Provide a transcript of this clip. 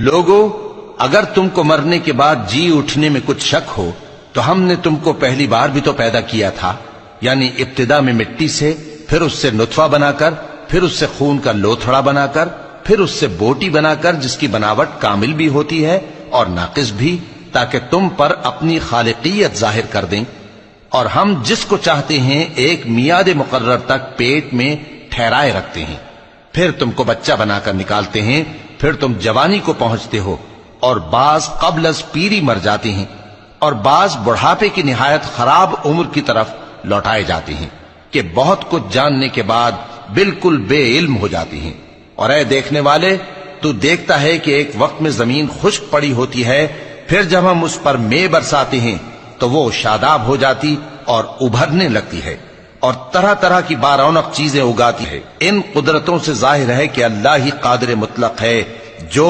لوگو اگر تم کو مرنے کے بعد جی اٹھنے میں کچھ شک ہو تو ہم نے تم کو پہلی بار بھی تو پیدا کیا تھا، یعنی ابتدا میں مٹی سے، پھر اس سے نطفہ بنا کر، پھر اس سے خون کا لوتھڑا بنا کر، پھر اس سے بوٹی بنا کر جس کی بناوٹ کامل بھی ہوتی ہے اور ناقص بھی، تاکہ تم پر اپنی خالقیت ظاہر کر دیں۔ اور ہم جس کو چاہتے ہیں ایک میعاد مقرر تک پیٹ میں ٹھہرائے رکھتے ہیں، پھر تم کو بچہ بنا کر نکالتے ہیں، پھر تم جوانی کو پہنچتے ہو، اور بعض قبل از پیری مر جاتے ہیں، اور بعض بڑھاپے کی نہایت خراب عمر کی طرف لوٹائے جاتے ہیں کہ بہت کچھ جاننے کے بعد بالکل بے علم ہو جاتی ہیں۔ اور اے دیکھنے والے، تو دیکھتا ہے کہ ایک وقت میں زمین خشک پڑی ہوتی ہے، پھر جب ہم اس پر مے برساتے ہیں تو وہ شاداب ہو جاتی اور ابھرنے لگتی ہے اور طرح طرح کی بارونق چیزیں اگاتی ہے۔ ان قدرتوں سے ظاہر ہے کہ اللہ ہی قادر مطلق ہے جو